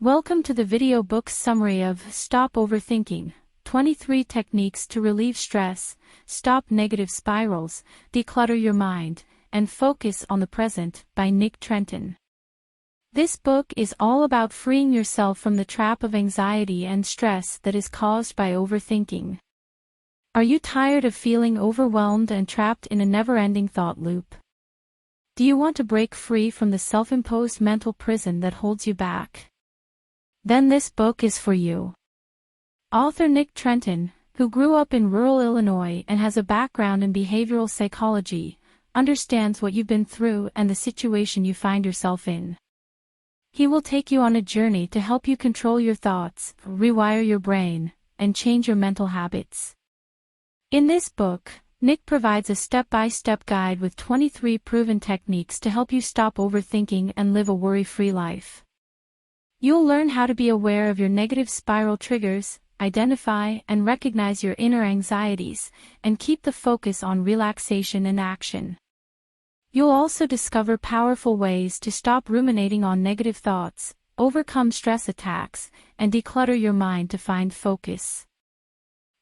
Welcome to the video book summary of Stop Overthinking, 23 Techniques to Relieve Stress, Stop Negative Spirals, Declutter Your Mind, and Focus on the Present by Nick Trenton. This book is all about freeing yourself from the trap of anxiety and stress that is caused by overthinking. Are you tired of feeling overwhelmed and trapped in a never-ending thought loop? Do you want to break free from the self-imposed mental prison that holds you back? Then this book is for you. Author Nick Trenton, who grew up in rural Illinois and has a background in behavioral psychology, understands what you've been through and the situation you find yourself in. He will take you on a journey to help you control your thoughts, rewire your brain, and change your mental habits. In this book, Nick provides a step-by-step guide with 23 proven techniques to help you stop overthinking and live a worry-free life. You'll learn how to be aware of your negative spiral triggers, identify and recognize your inner anxieties, and keep the focus on relaxation and action. You'll also discover powerful ways to stop ruminating on negative thoughts, overcome stress attacks, and declutter your mind to find focus.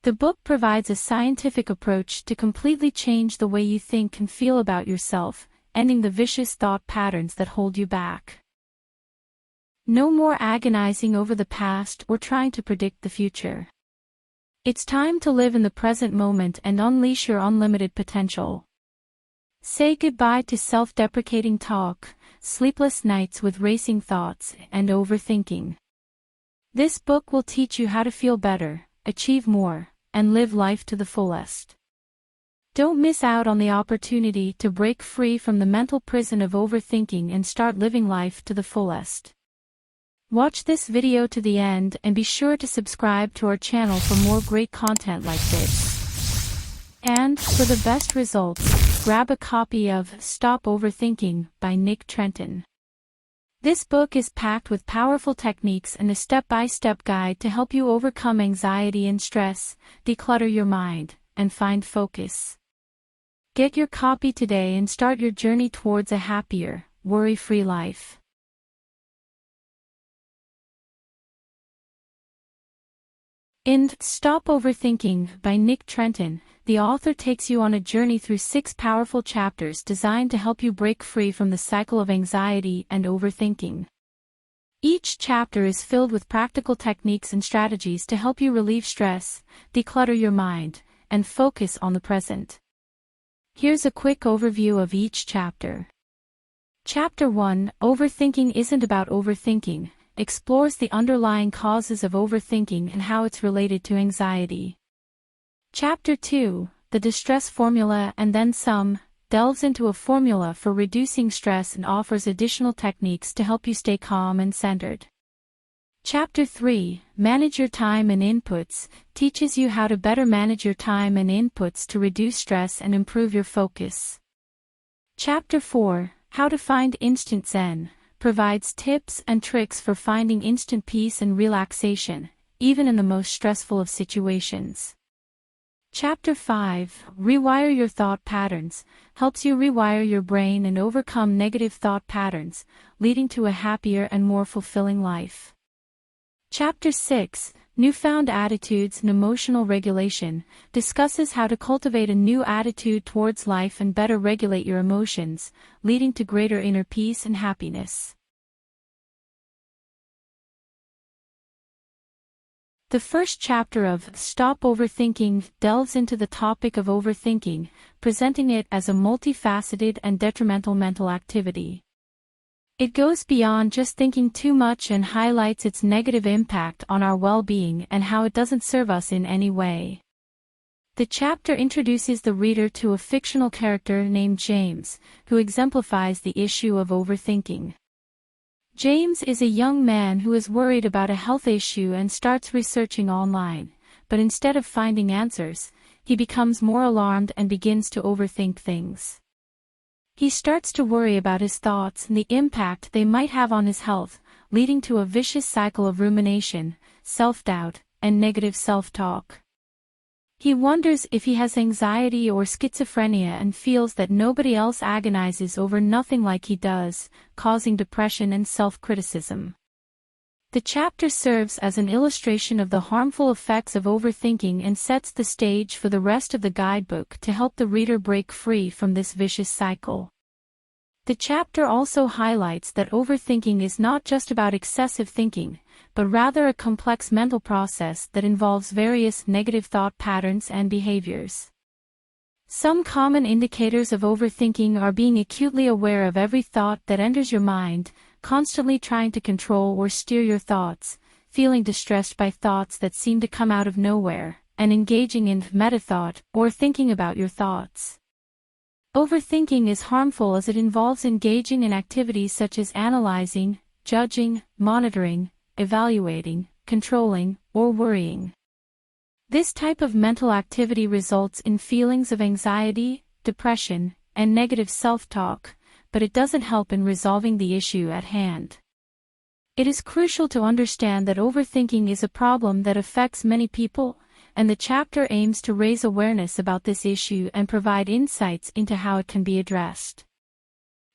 The book provides a scientific approach to completely change the way you think and feel about yourself, ending the vicious thought patterns that hold you back. No more agonizing over the past or trying to predict the future. It's time to live in the present moment and unleash your unlimited potential. Say goodbye to self-deprecating talk, sleepless nights with racing thoughts, and overthinking. This book will teach you how to feel better, achieve more, and live life to the fullest. Don't miss out on the opportunity to break free from the mental prison of overthinking and start living life to the fullest. Watch this video to the end and be sure to subscribe to our channel for more great content like this. And, for the best results, grab a copy of Stop Overthinking by Nick Trenton. This book is packed with powerful techniques and a step-by-step guide to help you overcome anxiety and stress, declutter your mind, and find focus. Get your copy today and start your journey towards a happier, worry-free life. In Stop Overthinking by Nick Trenton, the author takes you on a journey through 6 powerful chapters designed to help you break free from the cycle of anxiety and overthinking. Each chapter is filled with practical techniques and strategies to help you relieve stress, declutter your mind, and focus on the present. Here's a quick overview of each chapter. Chapter 1, Overthinking Isn't About Overthinking, explores the underlying causes of overthinking and how it's related to anxiety. Chapter 2, The Distress Formula and Then Some, delves into a formula for reducing stress and offers additional techniques to help you stay calm and centered. Chapter 3, Manage Your Time and Inputs, teaches you how to better manage your time and inputs to reduce stress and improve your focus. Chapter 4, How to Find Instant Zen, provides tips and tricks for finding instant peace and relaxation, even in the most stressful of situations. Chapter 5, Rewire Your Thought Patterns, helps you rewire your brain and overcome negative thought patterns, leading to a happier and more fulfilling life. Chapter 6, Newfound Attitudes and Emotional Regulation, discusses how to cultivate a new attitude towards life and better regulate your emotions, leading to greater inner peace and happiness. The first chapter of Stop Overthinking delves into the topic of overthinking, presenting it as a multifaceted and detrimental mental activity. It goes beyond just thinking too much and highlights its negative impact on our well-being and how it doesn't serve us in any way. The chapter introduces the reader to a fictional character named James, who exemplifies the issue of overthinking. James is a young man who is worried about a health issue and starts researching online, but instead of finding answers, he becomes more alarmed and begins to overthink things. He starts to worry about his thoughts and the impact they might have on his health, leading to a vicious cycle of rumination, self-doubt, and negative self-talk. He wonders if he has anxiety or schizophrenia and feels that nobody else agonizes over nothing like he does, causing depression and self-criticism. The chapter serves as an illustration of the harmful effects of overthinking and sets the stage for the rest of the guidebook to help the reader break free from this vicious cycle. The chapter also highlights that overthinking is not just about excessive thinking, but rather a complex mental process that involves various negative thought patterns and behaviors. Some common indicators of overthinking are being acutely aware of every thought that enters your mind, constantly trying to control or steer your thoughts, feeling distressed by thoughts that seem to come out of nowhere, and engaging in meta-thought, or thinking about your thoughts. Overthinking is harmful as it involves engaging in activities such as analyzing, judging, monitoring, evaluating, controlling, or worrying. This type of mental activity results in feelings of anxiety, depression, and negative self-talk, but it doesn't help in resolving the issue at hand. It is crucial to understand that overthinking is a problem that affects many people, and the chapter aims to raise awareness about this issue and provide insights into how it can be addressed.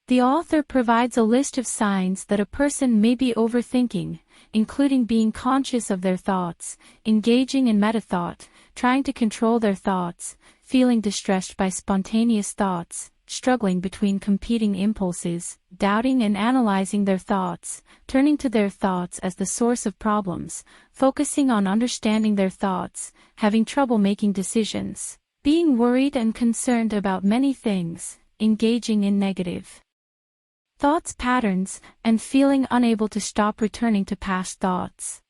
The author provides a list of signs that a person may be overthinking, including being conscious of their thoughts, engaging in meta-thought, trying to control their thoughts, feeling distressed by spontaneous thoughts, struggling between competing impulses, doubting and analyzing their thoughts, turning to their thoughts as the source of problems, focusing on understanding their thoughts, having trouble making decisions, being worried and concerned about many things, engaging in negative thoughts patterns, and feeling unable to stop returning to past thoughts.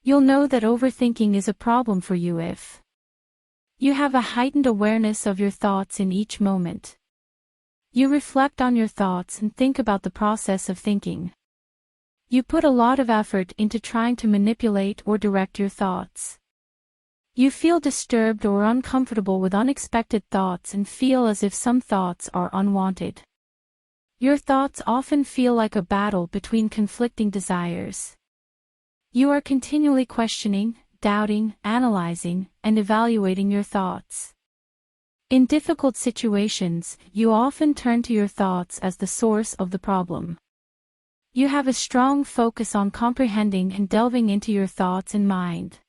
You'll know that overthinking is a problem for you if you have a heightened awareness of your thoughts in each moment. You reflect on your thoughts and think about the process of thinking. You put a lot of effort into trying to manipulate or direct your thoughts. You feel disturbed or uncomfortable with unexpected thoughts and feel as if some thoughts are unwanted. Your thoughts often feel like a battle between conflicting desires. You are continually questioning, doubting, analyzing, and evaluating your thoughts. In difficult situations, you often turn to your thoughts as the source of the problem. You have a strong focus on comprehending and delving into your thoughts and mind.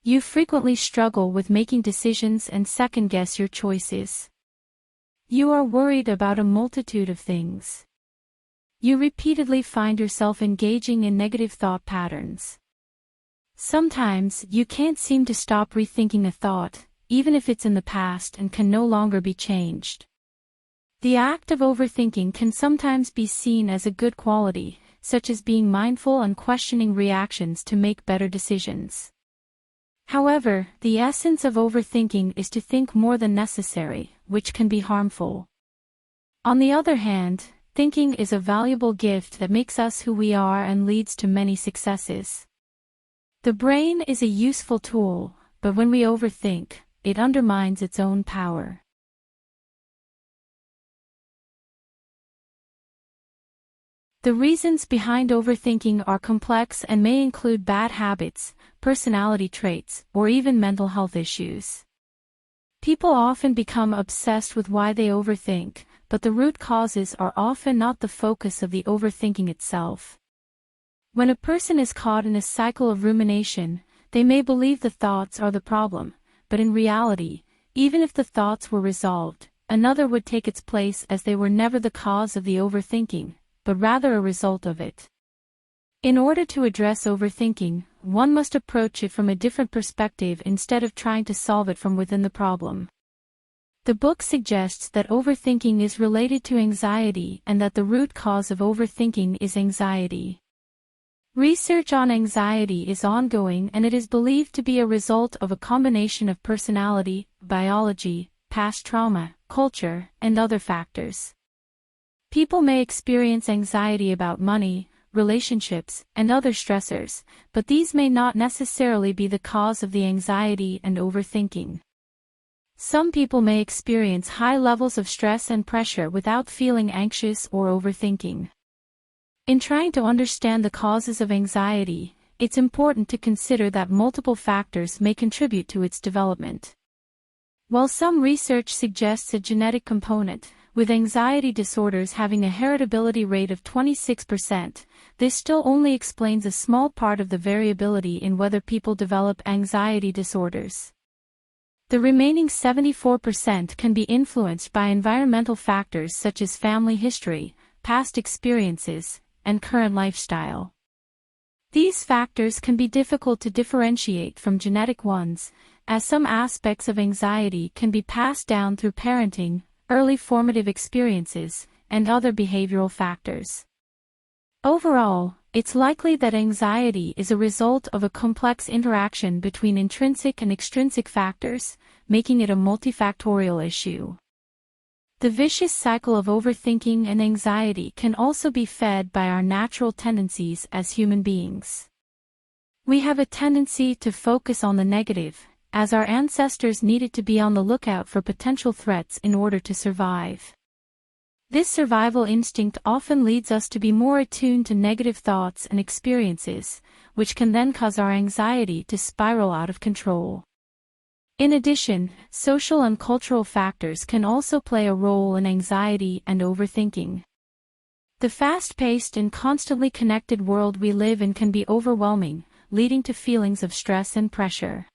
You frequently struggle with making decisions and second-guess your choices. You are worried about a multitude of things. You repeatedly find yourself engaging in negative thought patterns. Sometimes you can't seem to stop rethinking a thought, even if it's in the past and can no longer be changed. The act of overthinking can sometimes be seen as a good quality, such as being mindful and questioning reactions to make better decisions. However, the essence of overthinking is to think more than necessary, which can be harmful. On the other hand, thinking is a valuable gift that makes us who we are and leads to many successes. The brain is a useful tool, but when we overthink, it undermines its own power. The reasons behind overthinking are complex and may include bad habits, personality traits, or even mental health issues. People often become obsessed with why they overthink, but the root causes are often not the focus of the overthinking itself. When a person is caught in a cycle of rumination, they may believe the thoughts are the problem, but in reality, even if the thoughts were resolved, another would take its place as they were never the cause of the overthinking, but rather a result of it. In order to address overthinking, one must approach it from a different perspective instead of trying to solve it from within the problem. The book suggests that overthinking is related to anxiety and that the root cause of overthinking is anxiety. Research on anxiety is ongoing and it is believed to be a result of a combination of personality, biology, past trauma, culture, and other factors. People may experience anxiety about money, relationships, and other stressors, but these may not necessarily be the cause of the anxiety and overthinking. Some people may experience high levels of stress and pressure without feeling anxious or overthinking. In trying to understand the causes of anxiety, it's important to consider that multiple factors may contribute to its development. While some research suggests a genetic component, with anxiety disorders having a heritability rate of 26%, this still only explains a small part of the variability in whether people develop anxiety disorders. The remaining 74% can be influenced by environmental factors such as family history, past experiences, and current lifestyle. These factors can be difficult to differentiate from genetic ones, as some aspects of anxiety can be passed down through parenting, early formative experiences, and other behavioral factors. Overall, it's likely that anxiety is a result of a complex interaction between intrinsic and extrinsic factors, making it a multifactorial issue. The vicious cycle of overthinking and anxiety can also be fed by our natural tendencies as human beings. We have a tendency to focus on the negative, as our ancestors needed to be on the lookout for potential threats in order to survive. This survival instinct often leads us to be more attuned to negative thoughts and experiences, which can then cause our anxiety to spiral out of control. In addition, social and cultural factors can also play a role in anxiety and overthinking. The fast-paced and constantly connected world we live in can be overwhelming, leading to feelings of stress and pressure.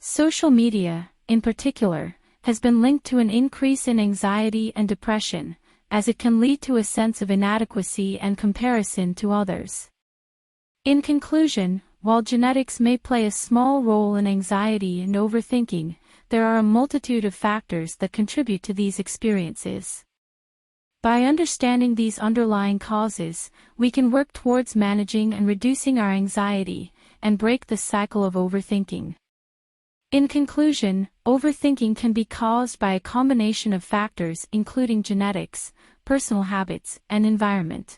Social media, in particular, has been linked to an increase in anxiety and depression, as it can lead to a sense of inadequacy and comparison to others. In conclusion, while genetics may play a small role in anxiety and overthinking, there are a multitude of factors that contribute to these experiences. By understanding these underlying causes, we can work towards managing and reducing our anxiety, and break the cycle of overthinking. In conclusion, overthinking can be caused by a combination of factors including genetics, personal habits, and environment.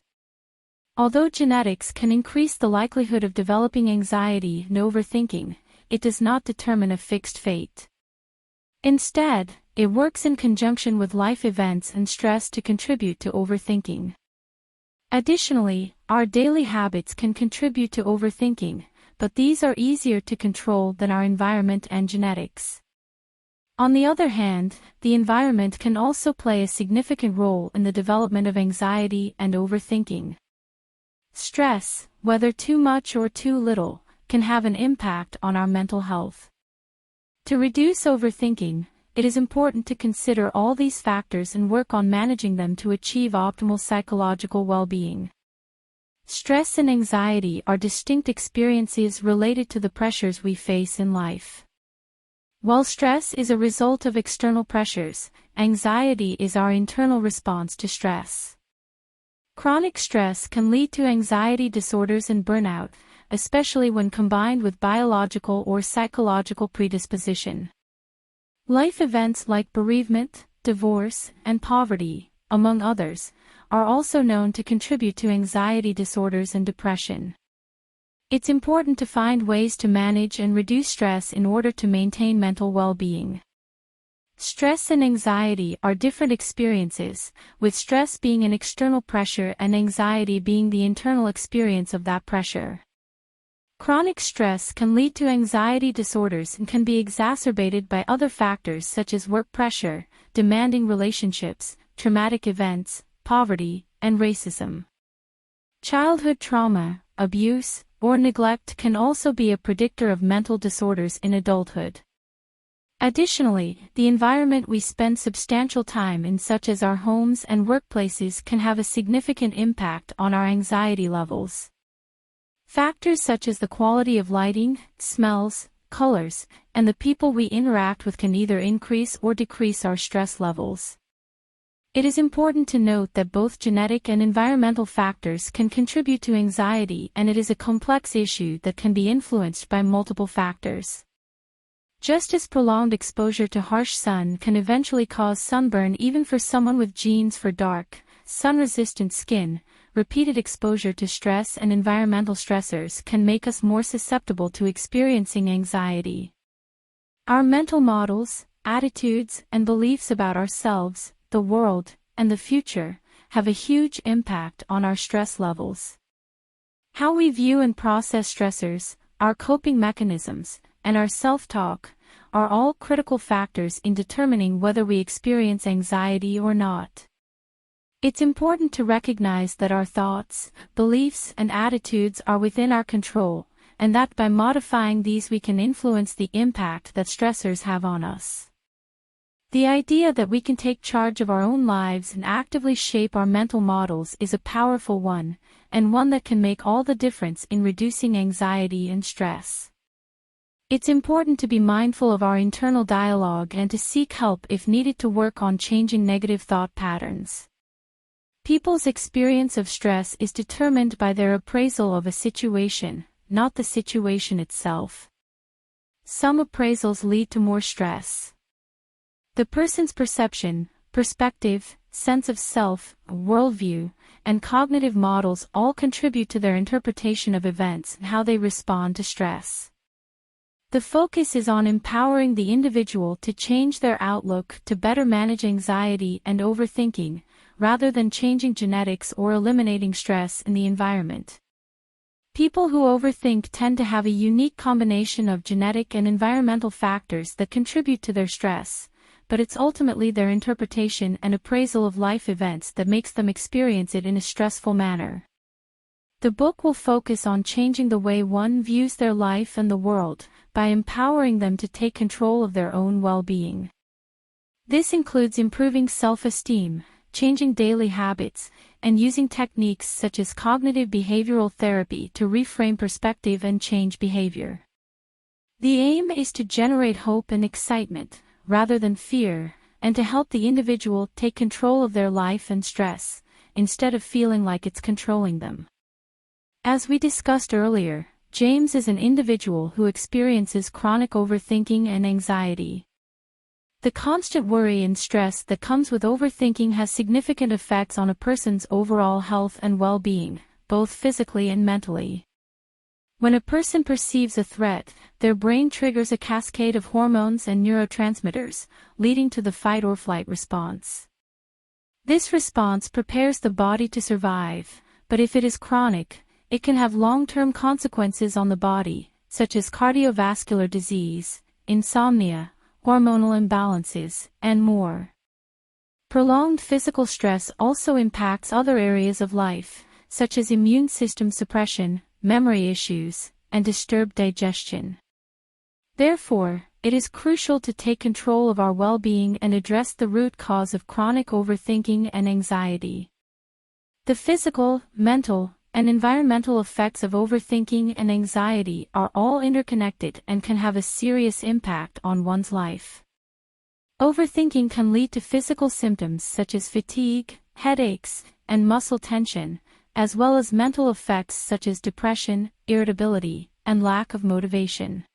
Although genetics can increase the likelihood of developing anxiety and overthinking, it does not determine a fixed fate. Instead, it works in conjunction with life events and stress to contribute to overthinking. Additionally, our daily habits can contribute to overthinking, but these are easier to control than our environment and genetics. On the other hand, the environment can also play a significant role in the development of anxiety and overthinking. Stress, whether too much or too little, can have an impact on our mental health. To reduce overthinking, it is important to consider all these factors and work on managing them to achieve optimal psychological well-being. Stress and anxiety are distinct experiences related to the pressures we face in life. While stress is a result of external pressures, anxiety is our internal response to stress. Chronic stress can lead to anxiety disorders and burnout, especially when combined with biological or psychological predisposition. Life events like bereavement, divorce, and poverty, among others, are also known to contribute to anxiety disorders and depression. It's important to find ways to manage and reduce stress in order to maintain mental well-being. Stress and anxiety are different experiences, with stress being an external pressure and anxiety being the internal experience of that pressure. Chronic stress can lead to anxiety disorders and can be exacerbated by other factors such as work pressure, demanding relationships, traumatic events, poverty, and racism. Childhood trauma, abuse, or neglect can also be a predictor of mental disorders in adulthood. Additionally, the environment we spend substantial time in, such as our homes and workplaces, can have a significant impact on our anxiety levels. Factors such as the quality of lighting, smells, colors, and the people we interact with can either increase or decrease our stress levels. It is important to note that both genetic and environmental factors can contribute to anxiety, and it is a complex issue that can be influenced by multiple factors. Just as prolonged exposure to harsh sun can eventually cause sunburn even for someone with genes for dark, sun-resistant skin, repeated exposure to stress and environmental stressors can make us more susceptible to experiencing anxiety. Our mental models, attitudes, and beliefs about ourselves, the world, and the future, have a huge impact on our stress levels. How we view and process stressors, our coping mechanisms, and our self-talk, are all critical factors in determining whether we experience anxiety or not. It's important to recognize that our thoughts, beliefs, and attitudes are within our control, and that by modifying these we can influence the impact that stressors have on us. The idea that we can take charge of our own lives and actively shape our mental models is a powerful one, and one that can make all the difference in reducing anxiety and stress. It's important to be mindful of our internal dialogue and to seek help if needed to work on changing negative thought patterns. People's experience of stress is determined by their appraisal of a situation, not the situation itself. Some appraisals lead to more stress. The person's perception, perspective, sense of self, worldview, and cognitive models all contribute to their interpretation of events and how they respond to stress. The focus is on empowering the individual to change their outlook to better manage anxiety and overthinking, rather than changing genetics or eliminating stress in the environment. People who overthink tend to have a unique combination of genetic and environmental factors that contribute to their stress, but it's ultimately their interpretation and appraisal of life events that makes them experience it in a stressful manner. The book will focus on changing the way one views their life and the world, by empowering them to take control of their own well-being. This includes improving self-esteem, changing daily habits, and using techniques such as cognitive behavioral therapy to reframe perspective and change behavior. The aim is to generate hope and excitement, rather than fear, and to help the individual take control of their life and stress, instead of feeling like it's controlling them. As we discussed earlier, James is an individual who experiences chronic overthinking and anxiety. The constant worry and stress that comes with overthinking has significant effects on a person's overall health and well-being, both physically and mentally. When a person perceives a threat, their brain triggers a cascade of hormones and neurotransmitters, leading to the fight-or-flight response. This response prepares the body to survive, but if it is chronic, it can have long-term consequences on the body, such as cardiovascular disease, insomnia, hormonal imbalances, and more. Prolonged physical stress also impacts other areas of life, such as immune system suppression, memory issues, and disturbed digestion. Therefore, it is crucial to take control of our well-being and address the root cause of chronic overthinking and anxiety. The physical, mental, and environmental effects of overthinking and anxiety are all interconnected and can have a serious impact on one's life. Overthinking can lead to physical symptoms such as fatigue, headaches, and muscle tension, as well as mental effects such as depression, irritability, and lack of motivation.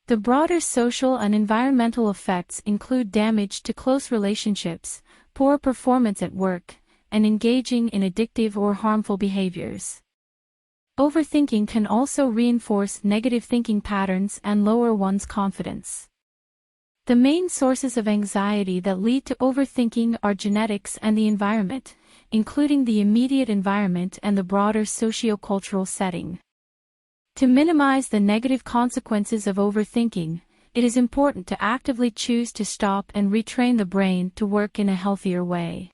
The broader social and environmental effects include damage to close relationships, poor performance at work, and engaging in addictive or harmful behaviors. Overthinking can also reinforce negative thinking patterns and lower one's confidence. The main sources of anxiety that lead to overthinking are genetics and the environment, including the immediate environment and the broader socio-cultural setting. To minimize the negative consequences of overthinking, it is important to actively choose to stop and retrain the brain to work in a healthier way.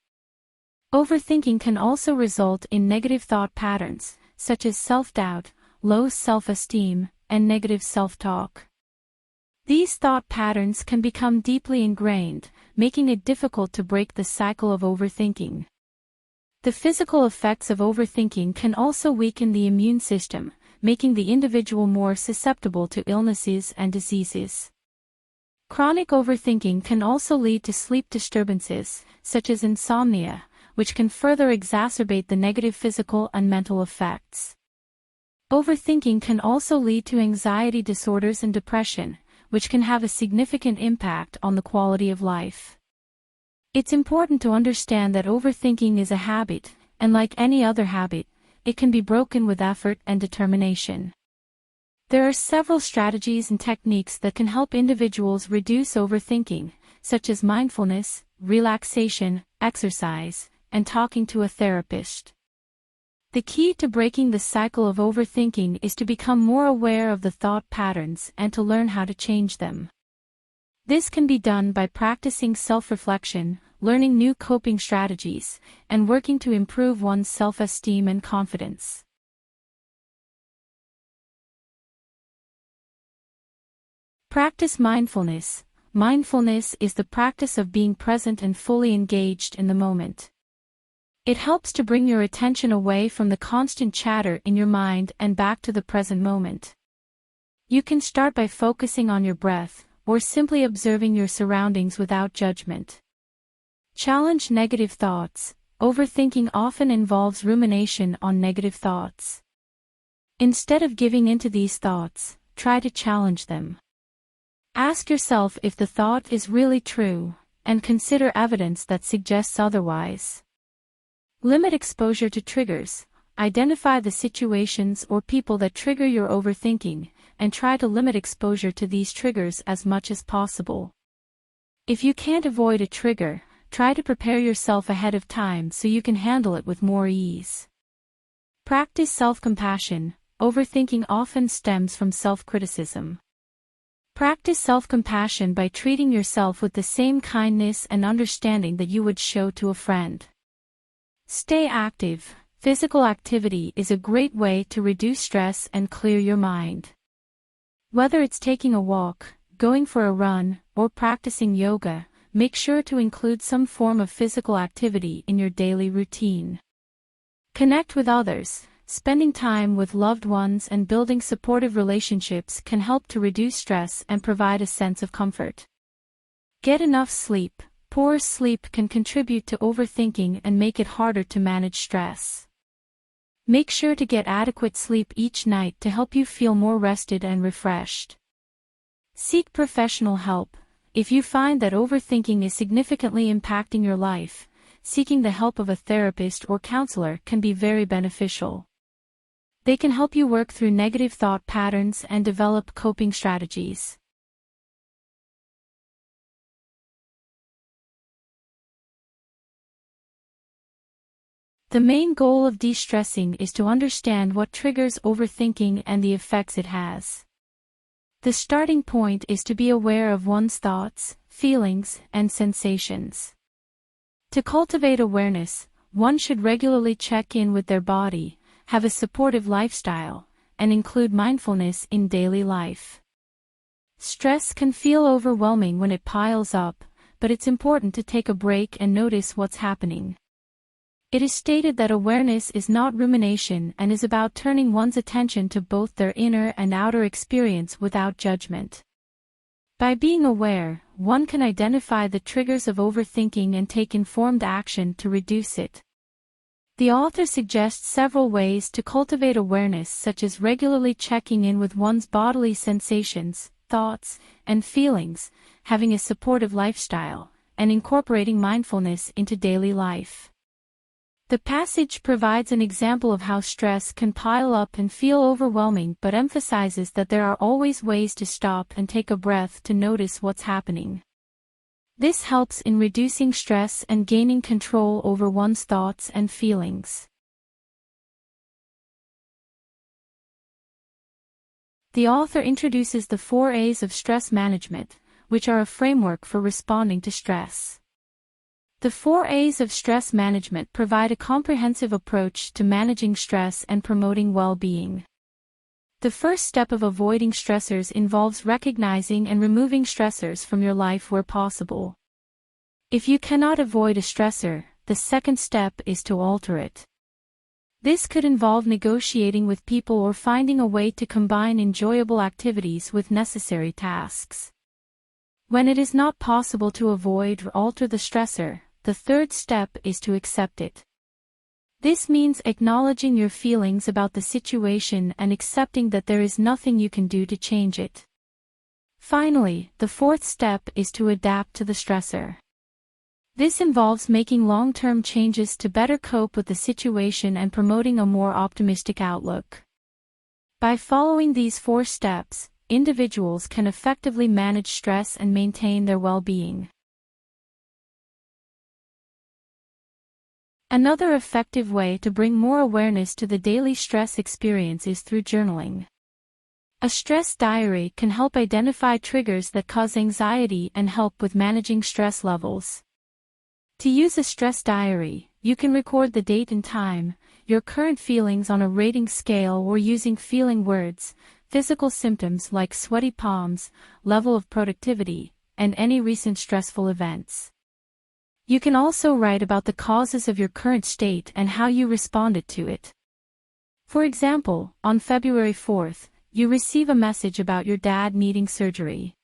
Overthinking can also result in negative thought patterns, such as self-doubt, low self-esteem, and negative self-talk. These thought patterns can become deeply ingrained, making it difficult to break the cycle of overthinking. The physical effects of overthinking can also weaken the immune system, making the individual more susceptible to illnesses and diseases. Chronic overthinking can also lead to sleep disturbances, such as insomnia, which can further exacerbate the negative physical and mental effects. Overthinking can also lead to anxiety disorders and depression, which can have a significant impact on the quality of life. It's important to understand that overthinking is a habit, and like any other habit, it can be broken with effort and determination. There are several strategies and techniques that can help individuals reduce overthinking, such as mindfulness, relaxation, exercise, and talking to a therapist. The key to breaking the cycle of overthinking is to become more aware of the thought patterns and to learn how to change them. This can be done by practicing self-reflection, learning new coping strategies, and working to improve one's self-esteem and confidence. Practice mindfulness. Mindfulness is the practice of being present and fully engaged in the moment. It helps to bring your attention away from the constant chatter in your mind and back to the present moment. You can start by focusing on your breath, or simply observing your surroundings without judgment. Challenge negative thoughts. Overthinking often involves rumination on negative thoughts. Instead of giving into these thoughts, try to challenge them. Ask yourself if the thought is really true, and consider evidence that suggests otherwise. Limit exposure to triggers. Identify the situations or people that trigger your overthinking, and try to limit exposure to these triggers as much as possible. If you can't avoid a trigger, try to prepare yourself ahead of time so you can handle it with more ease. Practice self-compassion. Overthinking often stems from self-criticism. Practice self-compassion by treating yourself with the same kindness and understanding that you would show to a friend. Stay active. Physical activity is a great way to reduce stress and clear your mind. Whether it's taking a walk, going for a run, or practicing yoga, make sure to include some form of physical activity in your daily routine. Connect with others. Spending time with loved ones and building supportive relationships can help to reduce stress and provide a sense of comfort. Get enough sleep. Poor sleep can contribute to overthinking and make it harder to manage stress. Make sure to get adequate sleep each night to help you feel more rested and refreshed. Seek professional help. If you find that overthinking is significantly impacting your life, seeking the help of a therapist or counselor can be very beneficial. They can help you work through negative thought patterns and develop coping strategies. The main goal of de-stressing is to understand what triggers overthinking and the effects it has. The starting point is to be aware of one's thoughts, feelings, and sensations. To cultivate awareness, one should regularly check in with their body, have a supportive lifestyle, and include mindfulness in daily life. Stress can feel overwhelming when it piles up, but it's important to take a break and notice what's happening. It is stated that awareness is not rumination and is about turning one's attention to both their inner and outer experience without judgment. By being aware, one can identify the triggers of overthinking and take informed action to reduce it. The author suggests several ways to cultivate awareness, such as regularly checking in with one's bodily sensations, thoughts, and feelings, having a supportive lifestyle, and incorporating mindfulness into daily life. The passage provides an example of how stress can pile up and feel overwhelming, but emphasizes that there are always ways to stop and take a breath to notice what's happening. This helps in reducing stress and gaining control over one's thoughts and feelings. The author introduces the 4 A's of stress management, which are a framework for responding to stress. The 4 A's of stress management provide a comprehensive approach to managing stress and promoting well-being. The first step of avoiding stressors involves recognizing and removing stressors from your life where possible. If you cannot avoid a stressor, the second step is to alter it. This could involve negotiating with people or finding a way to combine enjoyable activities with necessary tasks. When it is not possible to avoid or alter the stressor, the third step is to accept it. This means acknowledging your feelings about the situation and accepting that there is nothing you can do to change it. Finally, the fourth step is to adapt to the stressor. This involves making long-term changes to better cope with the situation and promoting a more optimistic outlook. By following these 4 steps, individuals can effectively manage stress and maintain their well-being. Another effective way to bring more awareness to the daily stress experience is through journaling. A stress diary can help identify triggers that cause anxiety and help with managing stress levels. To use a stress diary, you can record the date and time, your current feelings on a rating scale or using feeling words, physical symptoms like sweaty palms, level of productivity, and any recent stressful events. You can also write about the causes of your current state and how you responded to it. For example, on February 4th, you receive a message about your dad needing surgery.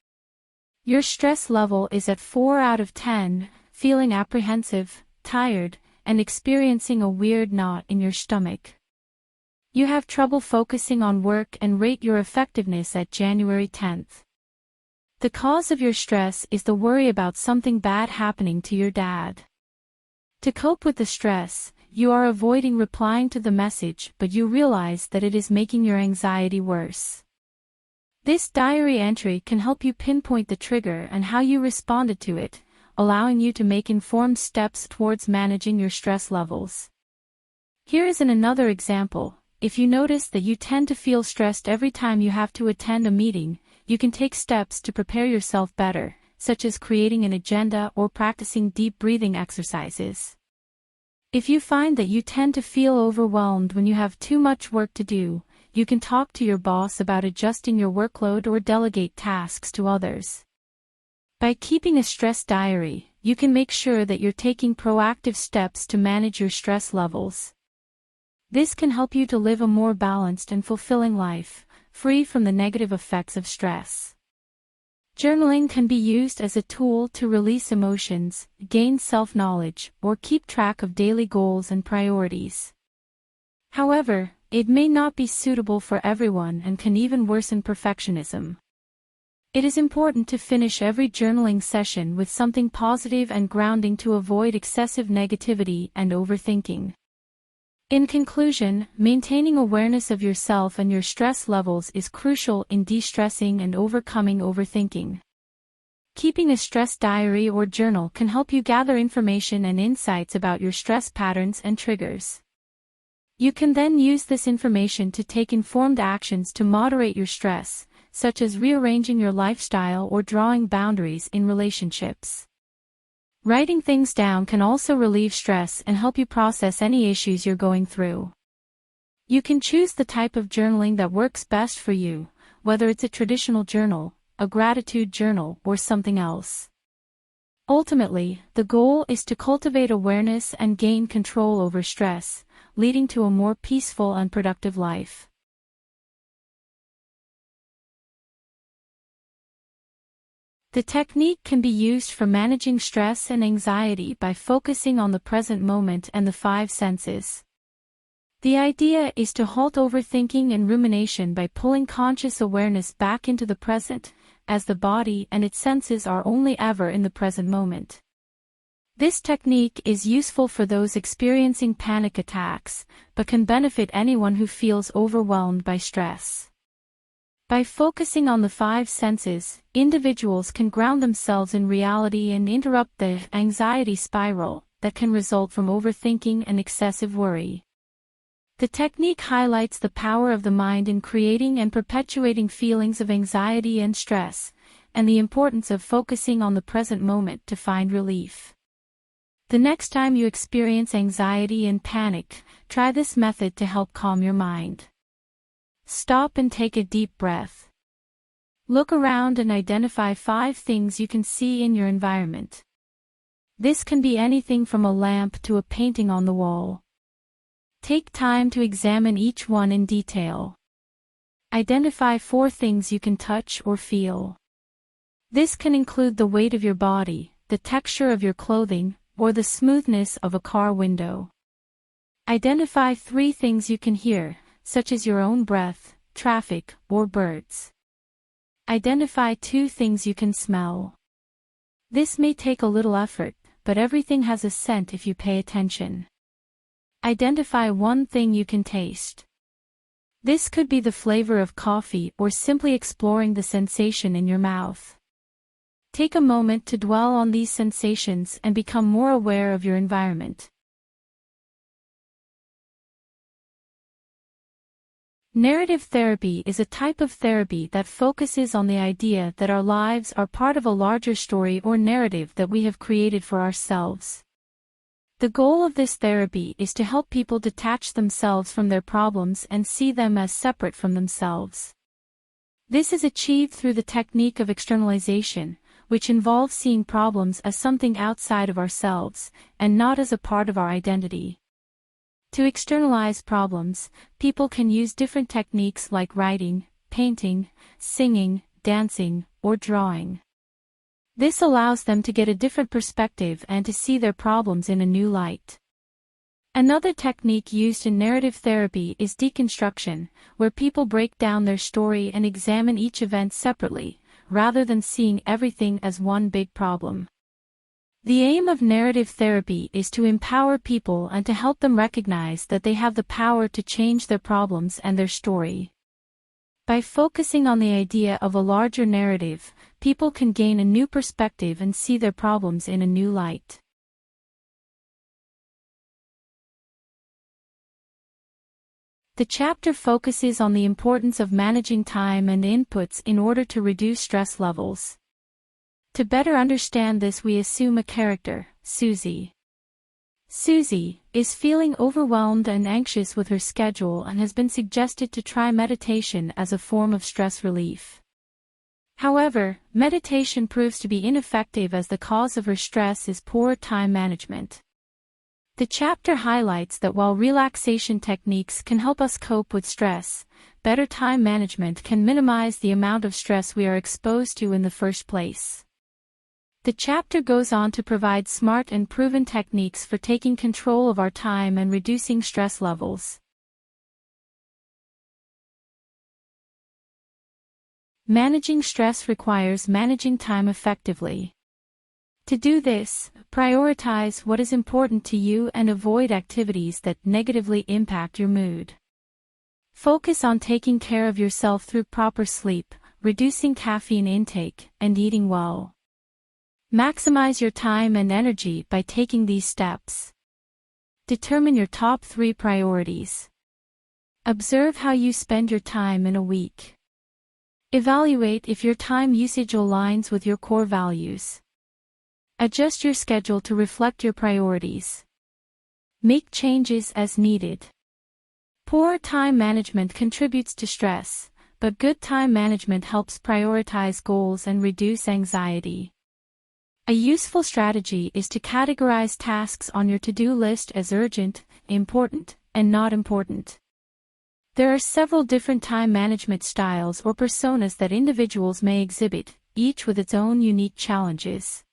Your stress level is at 4 out of 10, feeling apprehensive, tired, and experiencing a weird knot in your stomach. You have trouble focusing on work and rate your effectiveness at January 10th. The cause of your stress is the worry about something bad happening to your dad. To cope with the stress, you are avoiding replying to the message, but you realize that it is making your anxiety worse. This diary entry can help you pinpoint the trigger and how you responded to it, allowing you to make informed steps towards managing your stress levels. Here is another example. If you notice that you tend to feel stressed every time you have to attend a meeting, you can take steps to prepare yourself better, such as creating an agenda or practicing deep breathing exercises. If you find that you tend to feel overwhelmed when you have too much work to do, you can talk to your boss about adjusting your workload or delegate tasks to others. By keeping a stress diary, you can make sure that you're taking proactive steps to manage your stress levels. This can help you to live a more balanced and fulfilling life, free from the negative effects of stress. Journaling can be used as a tool to release emotions, gain self-knowledge, or keep track of daily goals and priorities. However, it may not be suitable for everyone and can even worsen perfectionism. It is important to finish every journaling session with something positive and grounding to avoid excessive negativity and overthinking. In conclusion, maintaining awareness of yourself and your stress levels is crucial in de-stressing and overcoming overthinking. Keeping a stress diary or journal can help you gather information and insights about your stress patterns and triggers. You can then use this information to take informed actions to moderate your stress, such as rearranging your lifestyle or drawing boundaries in relationships. Writing things down can also relieve stress and help you process any issues you're going through. You can choose the type of journaling that works best for you, whether it's a traditional journal, a gratitude journal, or something else. Ultimately, the goal is to cultivate awareness and gain control over stress, leading to a more peaceful and productive life. The technique can be used for managing stress and anxiety by focusing on the present moment and the 5 senses. The idea is to halt overthinking and rumination by pulling conscious awareness back into the present, as the body and its senses are only ever in the present moment. This technique is useful for those experiencing panic attacks, but can benefit anyone who feels overwhelmed by stress. By focusing on the 5 senses, individuals can ground themselves in reality and interrupt the anxiety spiral that can result from overthinking and excessive worry. The technique highlights the power of the mind in creating and perpetuating feelings of anxiety and stress, and the importance of focusing on the present moment to find relief. The next time you experience anxiety and panic, try this method to help calm your mind. Stop and take a deep breath. Look around and identify 5 things you can see in your environment. This can be anything from a lamp to a painting on the wall. Take time to examine each one in detail. Identify 4 things you can touch or feel. This can include the weight of your body, the texture of your clothing, or the smoothness of a car window. Identify 3 things you can hear, such as your own breath, traffic, or birds. Identify 2 things you can smell. This may take a little effort, but everything has a scent if you pay attention. Identify 1 thing you can taste. This could be the flavor of coffee or simply exploring the sensation in your mouth. Take a moment to dwell on these sensations and become more aware of your environment. Narrative therapy is a type of therapy that focuses on the idea that our lives are part of a larger story or narrative that we have created for ourselves. The goal of this therapy is to help people detach themselves from their problems and see them as separate from themselves. This is achieved through the technique of externalization, which involves seeing problems as something outside of ourselves, and not as a part of our identity. To externalize problems, people can use different techniques like writing, painting, singing, dancing, or drawing. This allows them to get a different perspective and to see their problems in a new light. Another technique used in narrative therapy is deconstruction, where people break down their story and examine each event separately, rather than seeing everything as one big problem. The aim of narrative therapy is to empower people and to help them recognize that they have the power to change their problems and their story. By focusing on the idea of a larger narrative, people can gain a new perspective and see their problems in a new light. The chapter focuses on the importance of managing time and inputs in order to reduce stress levels. To better understand this, we assume a character, Susie. Susie is feeling overwhelmed and anxious with her schedule and has been suggested to try meditation as a form of stress relief. However, meditation proves to be ineffective as the cause of her stress is poor time management. The chapter highlights that while relaxation techniques can help us cope with stress, better time management can minimize the amount of stress we are exposed to in the first place. The chapter goes on to provide smart and proven techniques for taking control of our time and reducing stress levels. Managing stress requires managing time effectively. To do this, prioritize what is important to you and avoid activities that negatively impact your mood. Focus on taking care of yourself through proper sleep, reducing caffeine intake, and eating well. Maximize your time and energy by taking these steps. Determine your top 3 priorities. Observe how you spend your time in a week. Evaluate if your time usage aligns with your core values. Adjust your schedule to reflect your priorities. Make changes as needed. Poor time management contributes to stress, but good time management helps prioritize goals and reduce anxiety. A useful strategy is to categorize tasks on your to-do list as urgent, important, and not important. There are several different time management styles or personas that individuals may exhibit, each with its own unique challenges.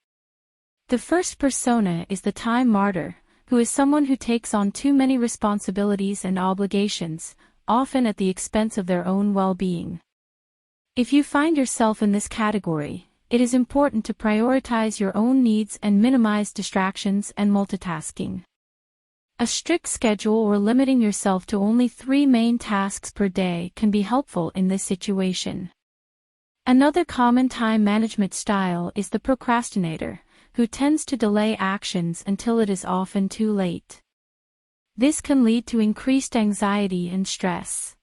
The first persona is the time martyr, who is someone who takes on too many responsibilities and obligations, often at the expense of their own well-being. If you find yourself in this category, it is important to prioritize your own needs and minimize distractions and multitasking. A strict schedule or limiting yourself to only 3 main tasks per day can be helpful in this situation. Another common time management style is the procrastinator, who tends to delay actions until it is often too late. This can lead to increased anxiety and stress.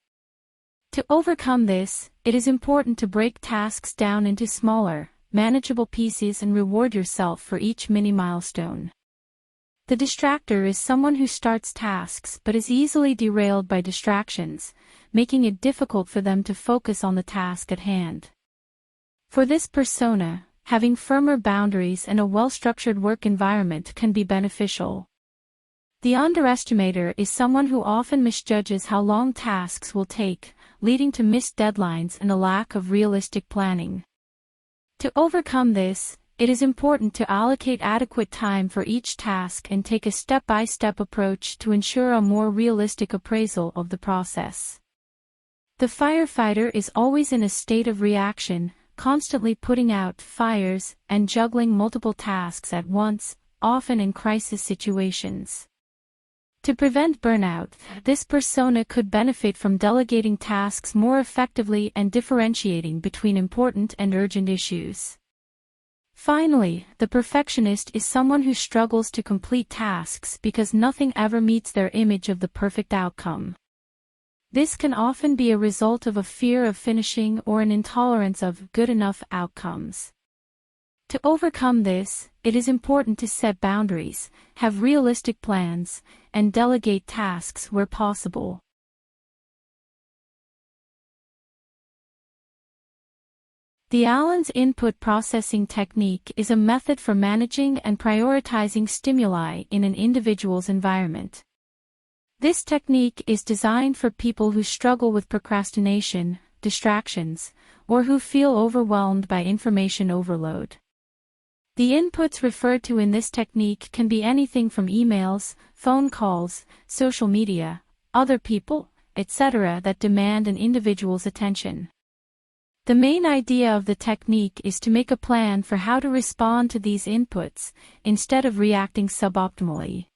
To overcome this, it is important to break tasks down into smaller, manageable pieces and reward yourself for each mini milestone. The distractor is someone who starts tasks but is easily derailed by distractions, making it difficult for them to focus on the task at hand. For this persona, having firmer boundaries and a well-structured work environment can be beneficial. The underestimator is someone who often misjudges how long tasks will take, leading to missed deadlines and a lack of realistic planning. To overcome this, it is important to allocate adequate time for each task and take a step-by-step approach to ensure a more realistic appraisal of the process. The firefighter is always in a state of reaction, constantly putting out fires and juggling multiple tasks at once, often in crisis situations. To prevent burnout, this persona could benefit from delegating tasks more effectively and differentiating between important and urgent issues. Finally, the perfectionist is someone who struggles to complete tasks because nothing ever meets their image of the perfect outcome. This can often be a result of a fear of finishing or an intolerance of good enough outcomes. To overcome this, it is important to set boundaries, have realistic plans, and delegate tasks where possible. The Allen's input processing technique is a method for managing and prioritizing stimuli in an individual's environment. This technique is designed for people who struggle with procrastination, distractions, or who feel overwhelmed by information overload. The inputs referred to in this technique can be anything from emails, phone calls, social media, other people, etc. that demand an individual's attention. The main idea of the technique is to make a plan for how to respond to these inputs, instead of reacting suboptimally.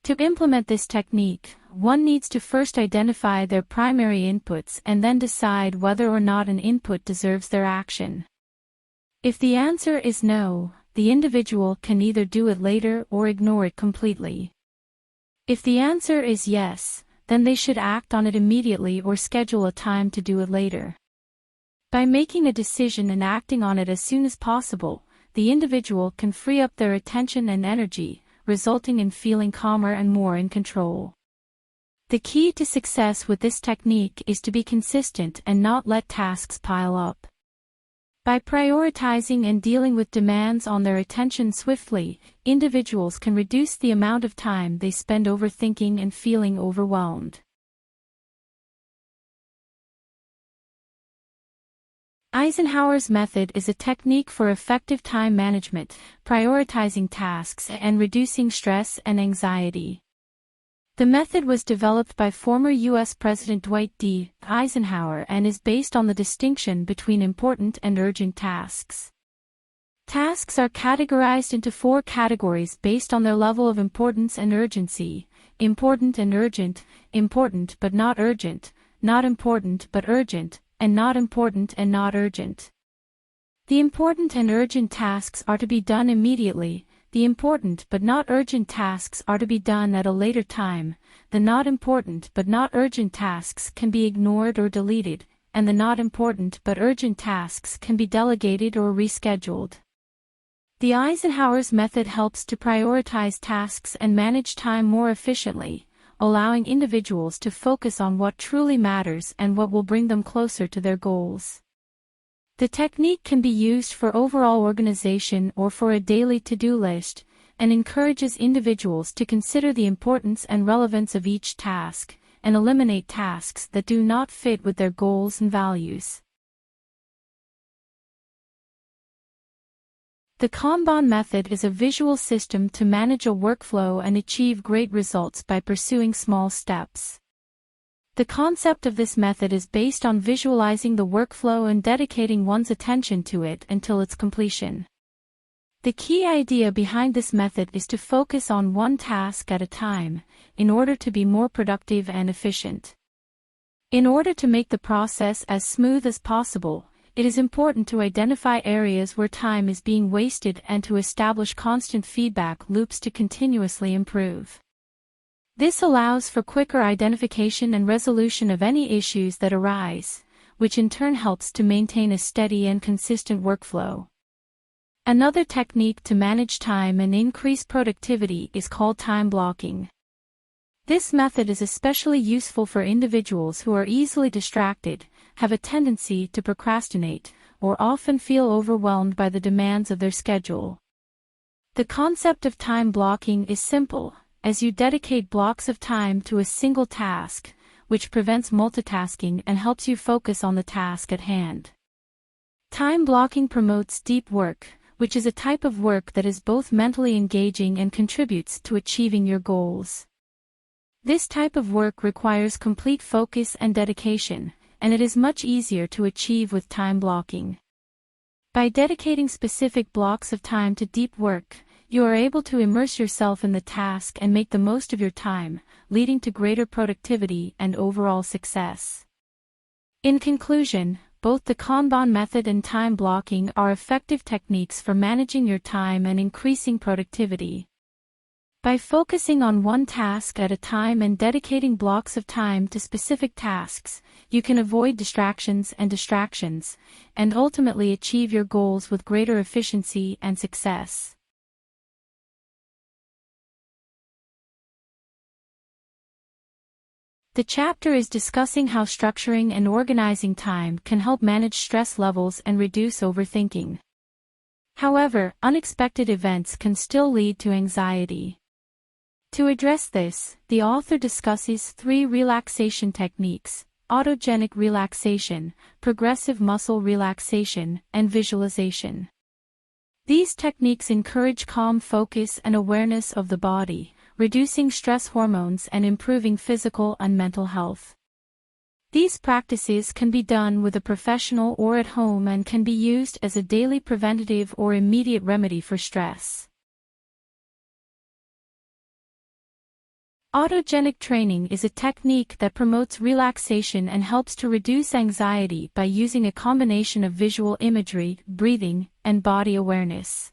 To implement this technique, one needs to first identify their primary inputs and then decide whether or not an input deserves their action. If the answer is no, the individual can either do it later or ignore it completely. If the answer is yes, then they should act on it immediately or schedule a time to do it later. By making a decision and acting on it as soon as possible, the individual can free up their attention and energy, resulting in feeling calmer and more in control. The key to success with this technique is to be consistent and not let tasks pile up. By prioritizing and dealing with demands on their attention swiftly, individuals can reduce the amount of time they spend overthinking and feeling overwhelmed. Eisenhower's method is a technique for effective time management, prioritizing tasks, and reducing stress and anxiety. The method was developed by former U.S. President Dwight D. Eisenhower and is based on the distinction between important and urgent tasks. Tasks are categorized into 4 categories based on their level of importance and urgency: important and urgent, important but not urgent, not important but urgent, and not important and not urgent. The important and urgent tasks are to be done immediately. The important but not urgent tasks are to be done at a later time, the not important but not urgent tasks can be ignored or deleted, and the not important but urgent tasks can be delegated or rescheduled. The Eisenhower's method helps to prioritize tasks and manage time more efficiently, allowing individuals to focus on what truly matters and what will bring them closer to their goals. The technique can be used for overall organization or for a daily to-do list, and encourages individuals to consider the importance and relevance of each task, and eliminate tasks that do not fit with their goals and values. The Kanban method is a visual system to manage a workflow and achieve great results by pursuing small steps. The concept of this method is based on visualizing the workflow and dedicating one's attention to it until its completion. The key idea behind this method is to focus on one task at a time, in order to be more productive and efficient. In order to make the process as smooth as possible, it is important to identify areas where time is being wasted and to establish constant feedback loops to continuously improve. This allows for quicker identification and resolution of any issues that arise, which in turn helps to maintain a steady and consistent workflow. Another technique to manage time and increase productivity is called time blocking. This method is especially useful for individuals who are easily distracted, have a tendency to procrastinate, or often feel overwhelmed by the demands of their schedule. The concept of time blocking is simple, as you dedicate blocks of time to a single task, which prevents multitasking and helps you focus on the task at hand. Time blocking promotes deep work, which is a type of work that is both mentally engaging and contributes to achieving your goals. This type of work requires complete focus and dedication, and it is much easier to achieve with time blocking. By dedicating specific blocks of time to deep work, you are able to immerse yourself in the task and make the most of your time, leading to greater productivity and overall success. In conclusion, both the Kanban method and time blocking are effective techniques for managing your time and increasing productivity. By focusing on one task at a time and dedicating blocks of time to specific tasks, you can avoid distractions, and ultimately achieve your goals with greater efficiency and success. The chapter is discussing how structuring and organizing time can help manage stress levels and reduce overthinking. However, unexpected events can still lead to anxiety. To address this, the author discusses 3 relaxation techniques: autogenic relaxation, progressive muscle relaxation, and visualization. These techniques encourage calm focus and awareness of the body, reducing stress hormones and improving physical and mental health. These practices can be done with a professional or at home and can be used as a daily preventative or immediate remedy for stress. Autogenic training is a technique that promotes relaxation and helps to reduce anxiety by using a combination of visual imagery, breathing, and body awareness.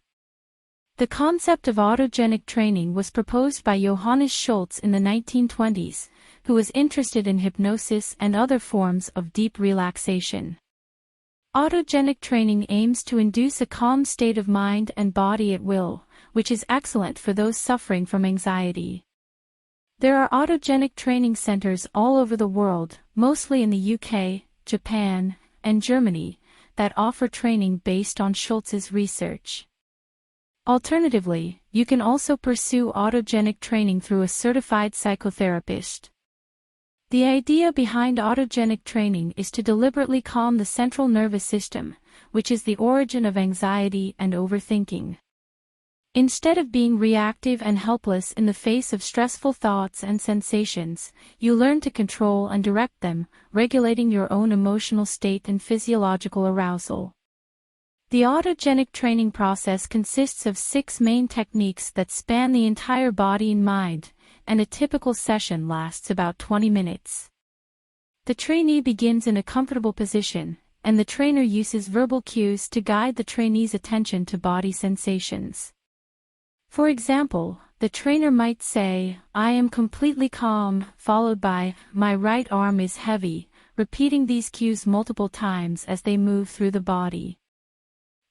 The concept of autogenic training was proposed by Johannes Schultz in the 1920s, who was interested in hypnosis and other forms of deep relaxation. Autogenic training aims to induce a calm state of mind and body at will, which is excellent for those suffering from anxiety. There are autogenic training centers all over the world, mostly in the UK, Japan, and Germany, that offer training based on Schultz's research. Alternatively, you can also pursue autogenic training through a certified psychotherapist. The idea behind autogenic training is to deliberately calm the central nervous system, which is the origin of anxiety and overthinking. Instead of being reactive and helpless in the face of stressful thoughts and sensations, you learn to control and direct them, regulating your own emotional state and physiological arousal. The autogenic training process consists of 6 main techniques that span the entire body and mind, and a typical session lasts about 20 minutes. The trainee begins in a comfortable position, and the trainer uses verbal cues to guide the trainee's attention to body sensations. For example, the trainer might say, "I am completely calm," followed by, "My right arm is heavy," repeating these cues multiple times as they move through the body.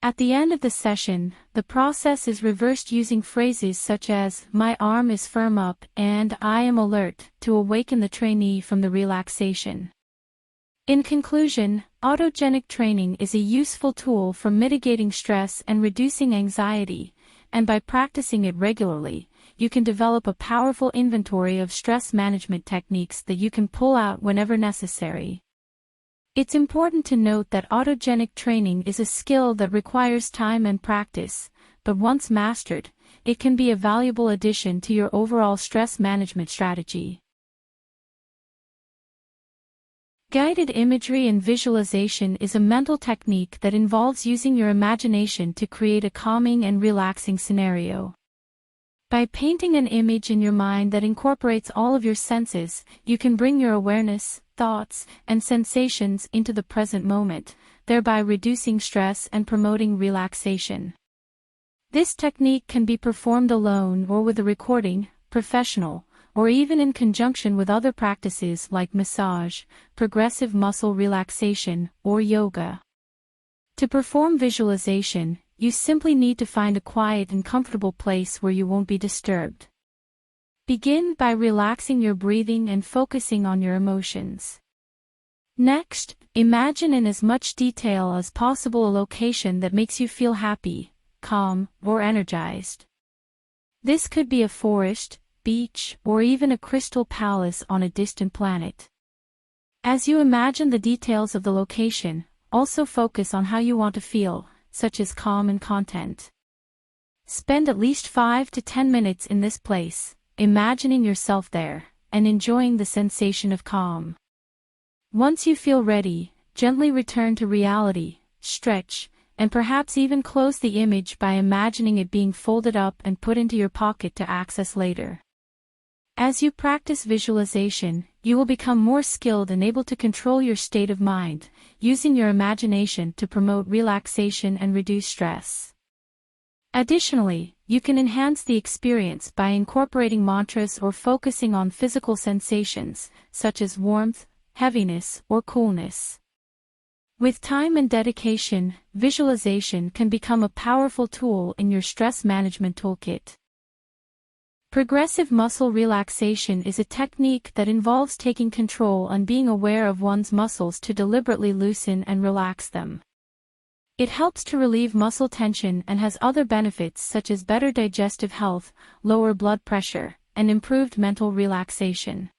At the end of the session, the process is reversed using phrases such as, "My arm is firm up," and "I am alert," to awaken the trainee from the relaxation. In conclusion, autogenic training is a useful tool for mitigating stress and reducing anxiety, and by practicing it regularly, you can develop a powerful inventory of stress management techniques that you can pull out whenever necessary. It's important to note that autogenic training is a skill that requires time and practice, but once mastered, it can be a valuable addition to your overall stress management strategy. Guided imagery and visualization is a mental technique that involves using your imagination to create a calming and relaxing scenario. By painting an image in your mind that incorporates all of your senses, you can bring your awareness, thoughts, and sensations into the present moment, thereby reducing stress and promoting relaxation. This technique can be performed alone or with a recording, professional, or even in conjunction with other practices like massage, progressive muscle relaxation, or yoga. To perform visualization, you simply need to find a quiet and comfortable place where you won't be disturbed. Begin by relaxing your breathing and focusing on your emotions. Next, imagine in as much detail as possible a location that makes you feel happy, calm, or energized. This could be a forest, beach, or even a crystal palace on a distant planet. As you imagine the details of the location, also focus on how you want to feel, such as calm and content. Spend at least 5 to 10 minutes in this place, imagining yourself there, and enjoying the sensation of calm. Once you feel ready, gently return to reality, stretch, and perhaps even close the image by imagining it being folded up and put into your pocket to access later. As you practice visualization, you will become more skilled and able to control your state of mind, using your imagination to promote relaxation and reduce stress. Additionally, you can enhance the experience by incorporating mantras or focusing on physical sensations, such as warmth, heaviness, or coolness. With time and dedication, visualization can become a powerful tool in your stress management toolkit. Progressive muscle relaxation is a technique that involves taking control and being aware of one's muscles to deliberately loosen and relax them. It helps to relieve muscle tension and has other benefits such as better digestive health, lower blood pressure, and improved mental relaxation.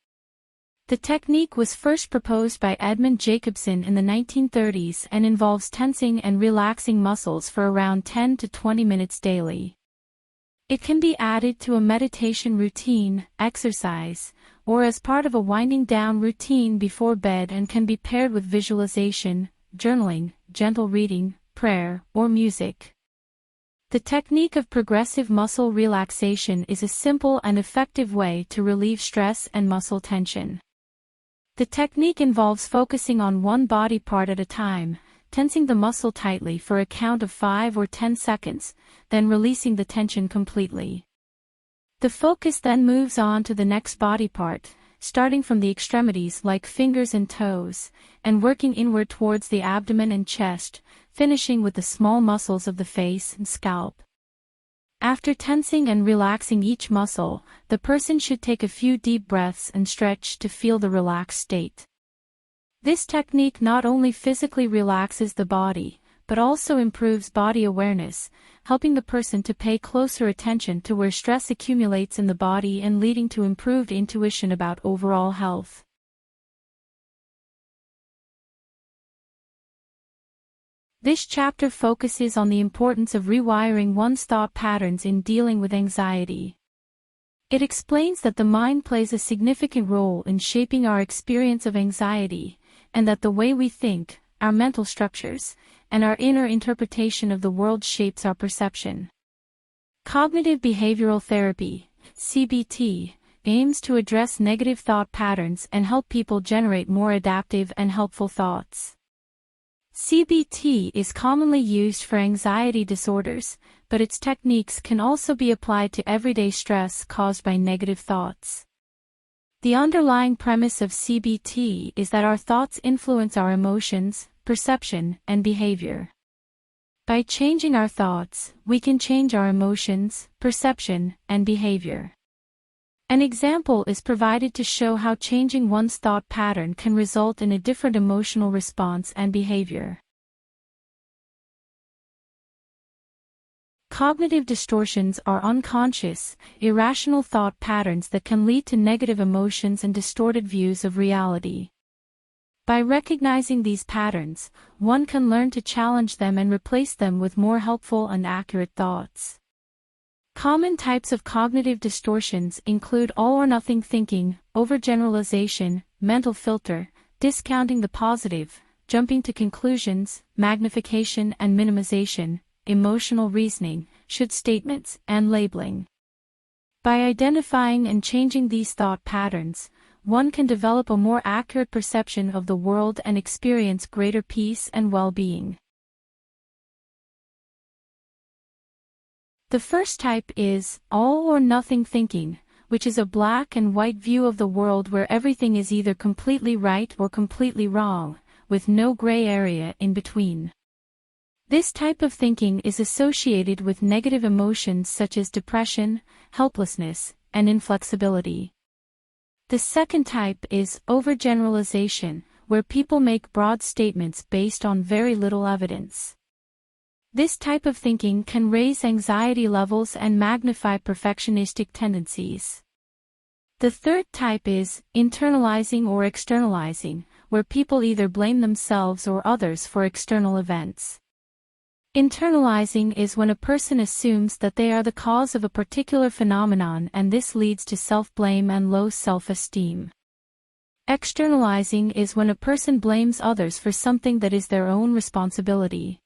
The technique was first proposed by Edmund Jacobson in the 1930s and involves tensing and relaxing muscles for around 10 to 20 minutes daily. It can be added to a meditation routine, exercise, or as part of a winding down routine before bed and can be paired with visualization, journaling, gentle reading, prayer, or music. The technique of progressive muscle relaxation is a simple and effective way to relieve stress and muscle tension. The technique involves focusing on one body part at a time, tensing the muscle tightly for a count of 5 or 10 seconds, then releasing the tension completely. The focus then moves on to the next body part, starting from the extremities like fingers and toes, and working inward towards the abdomen and chest, finishing with the small muscles of the face and scalp. After tensing and relaxing each muscle, the person should take a few deep breaths and stretch to feel the relaxed state. This technique not only physically relaxes the body, but also improves body awareness, helping the person to pay closer attention to where stress accumulates in the body and leading to improved intuition about overall health. This chapter focuses on the importance of rewiring one's thought patterns in dealing with anxiety. It explains that the mind plays a significant role in shaping our experience of anxiety, and that the way we think, our mental structures, and our inner interpretation of the world shapes our perception. Cognitive behavioral therapy, CBT, aims to address negative thought patterns and help people generate more adaptive and helpful thoughts. CBT is commonly used for anxiety disorders, but its techniques can also be applied to everyday stress caused by negative thoughts. The underlying premise of CBT is that our thoughts influence our emotions, perception, and behavior. By changing our thoughts, we can change our emotions, perception, and behavior. An example is provided to show how changing one's thought pattern can result in a different emotional response and behavior. Cognitive distortions are unconscious, irrational thought patterns that can lead to negative emotions and distorted views of reality. By recognizing these patterns, one can learn to challenge them and replace them with more helpful and accurate thoughts. Common types of cognitive distortions include all-or-nothing thinking, overgeneralization, mental filter, discounting the positive, jumping to conclusions, magnification and minimization, emotional reasoning, should statements, and labeling. By identifying and changing these thought patterns, one can develop a more accurate perception of the world and experience greater peace and well-being. The first type is all-or-nothing thinking, which is a black and white view of the world where everything is either completely right or completely wrong, with no gray area in between. This type of thinking is associated with negative emotions such as depression, helplessness, and inflexibility. The second type is overgeneralization, where people make broad statements based on very little evidence. This type of thinking can raise anxiety levels and magnify perfectionistic tendencies. The third type is internalizing or externalizing, where people either blame themselves or others for external events. Internalizing is when a person assumes that they are the cause of a particular phenomenon, and this leads to self-blame and low self-esteem. Externalizing is when a person blames others for something that is their own responsibility.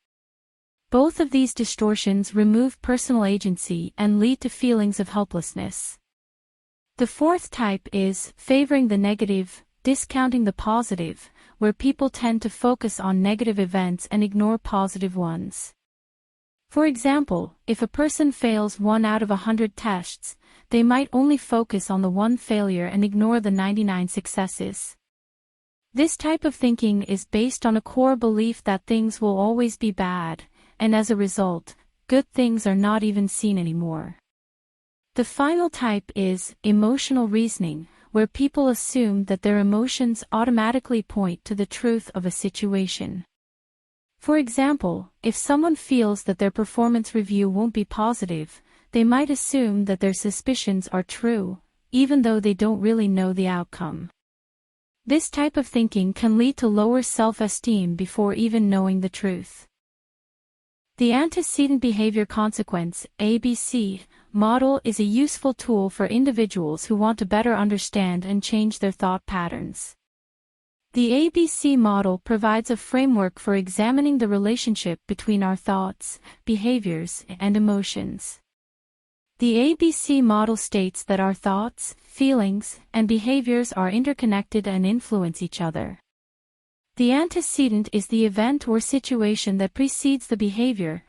Both of these distortions remove personal agency and lead to feelings of helplessness. The fourth type is favoring the negative, discounting the positive, where people tend to focus on negative events and ignore positive ones. For example, if a person fails 1 out of 100 tests, they might only focus on the one failure and ignore the 99 successes. This type of thinking is based on a core belief that things will always be bad, and as a result, good things are not even seen anymore. The final type is emotional reasoning, where people assume that their emotions automatically point to the truth of a situation. For example, if someone feels that their performance review won't be positive, they might assume that their suspicions are true, even though they don't really know the outcome. This type of thinking can lead to lower self-esteem before even knowing the truth. The antecedent behavior consequence (ABC) model is a useful tool for individuals who want to better understand and change their thought patterns. The ABC model provides a framework for examining the relationship between our thoughts, behaviors, and emotions. The ABC model states that our thoughts, feelings, and behaviors are interconnected and influence each other. The antecedent is the event or situation that precedes the behavior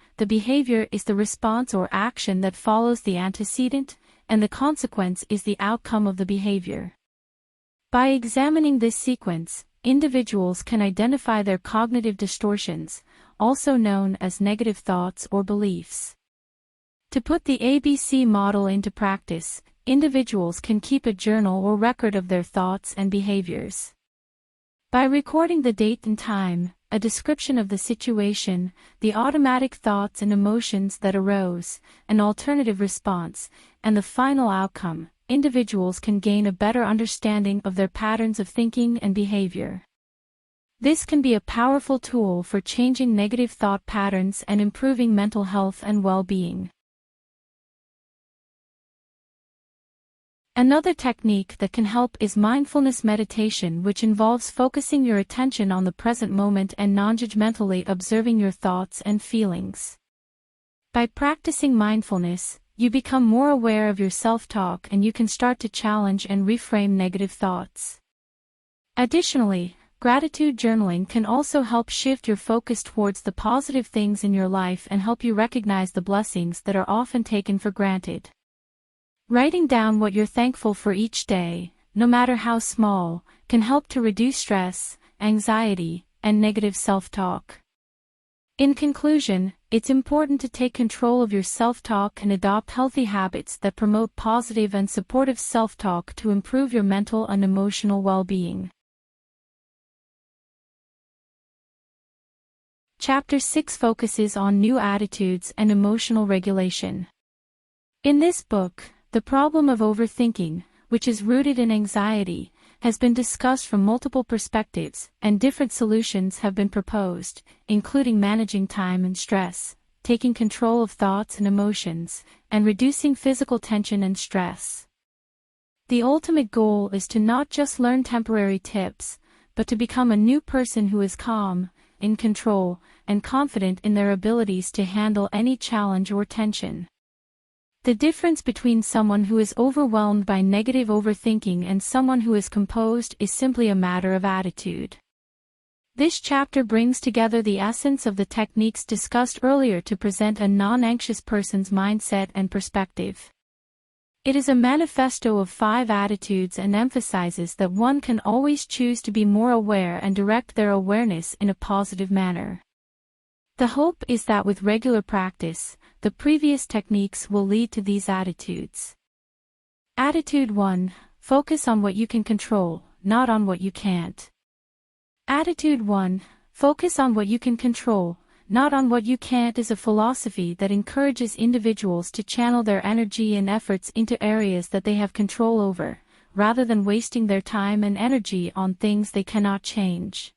is the response or action that follows the antecedent, and the consequence is the outcome of the behavior. By examining this sequence, individuals can identify their cognitive distortions, also known as negative thoughts or beliefs. To put the ABC model into practice, individuals can keep a journal or record of their thoughts and behaviors. By recording the date and time, a description of the situation, the automatic thoughts and emotions that arose, an alternative response, and the final outcome, individuals can gain a better understanding of their patterns of thinking and behavior. This can be a powerful tool for changing negative thought patterns and improving mental health and well-being. Another technique that can help is mindfulness meditation, which involves focusing your attention on the present moment and non-judgmentally observing your thoughts and feelings. By practicing mindfulness, you become more aware of your self-talk and you can start to challenge and reframe negative thoughts. Additionally, gratitude journaling can also help shift your focus towards the positive things in your life and help you recognize the blessings that are often taken for granted. Writing down what you're thankful for each day, no matter how small, can help to reduce stress, anxiety, and negative self-talk. In conclusion, it's important to take control of your self-talk and adopt healthy habits that promote positive and supportive self-talk to improve your mental and emotional well-being. Chapter 6 focuses on new attitudes and emotional regulation. In this book, the problem of overthinking, which is rooted in anxiety, has been discussed from multiple perspectives, and different solutions have been proposed, including managing time and stress, taking control of thoughts and emotions, and reducing physical tension and stress. The ultimate goal is to not just learn temporary tips, but to become a new person who is calm, in control, and confident in their abilities to handle any challenge or tension. The difference between someone who is overwhelmed by negative overthinking and someone who is composed is simply a matter of attitude. This chapter brings together the essence of the techniques discussed earlier to present a non-anxious person's mindset and perspective. It is a manifesto of 5 attitudes and emphasizes that one can always choose to be more aware and direct their awareness in a positive manner. The hope is that with regular practice, the previous techniques will lead to these attitudes. Attitude 1. Focus on what you can control, not on what you can't. Attitude 1. Focus on what you can control, not on what you can't is a philosophy that encourages individuals to channel their energy and efforts into areas that they have control over, rather than wasting their time and energy on things they cannot change.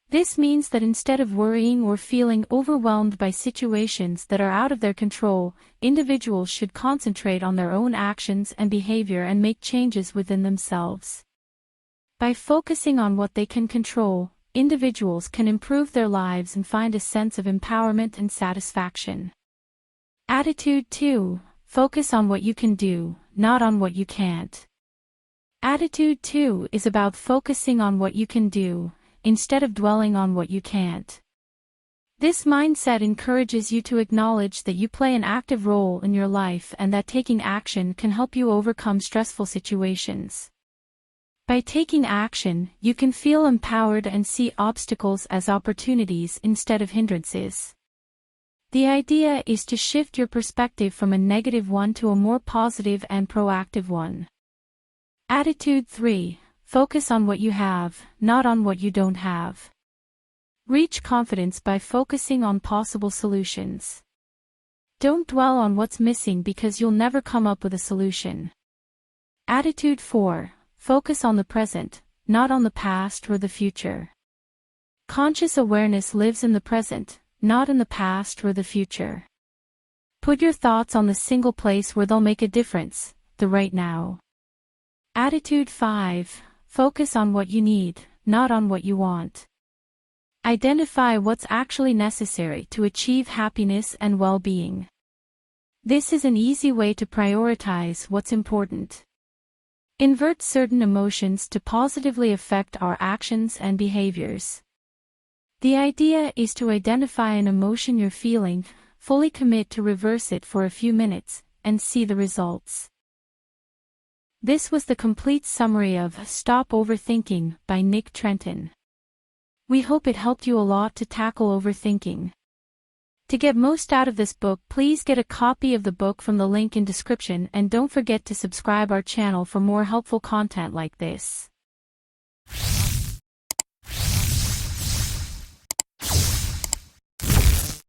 This means that instead of worrying or feeling overwhelmed by situations that are out of their control, individuals should concentrate on their own actions and behavior and make changes within themselves. By focusing on what they can control, individuals can improve their lives and find a sense of empowerment and satisfaction. Attitude 2. Focus on what you can do, not on what you can't. Attitude 2 is about focusing on what you can do, instead of dwelling on what you can't. This mindset encourages you to acknowledge that you play an active role in your life and that taking action can help you overcome stressful situations. By taking action, you can feel empowered and see obstacles as opportunities instead of hindrances. The idea is to shift your perspective from a negative one to a more positive and proactive one. Attitude 3. Focus on what you have, not on what you don't have. Reach confidence by focusing on possible solutions. Don't dwell on what's missing because you'll never come up with a solution. Attitude 4. Focus on the present, not on the past or the future. Conscious awareness lives in the present, not in the past or the future. Put your thoughts on the single place where they'll make a difference, the right now. Attitude 5. Focus on what you need, not on what you want. Identify what's actually necessary to achieve happiness and well-being. This is an easy way to prioritize what's important. Invert certain emotions to positively affect our actions and behaviors. The idea is to identify an emotion you're feeling, fully commit to reverse it for a few minutes, and see the results. This was the complete summary of Stop Overthinking by Nick Trenton. We hope it helped you a lot to tackle overthinking. To get most out of this book, please get a copy of the book from the link in description and don't forget to subscribe our channel for more helpful content like this.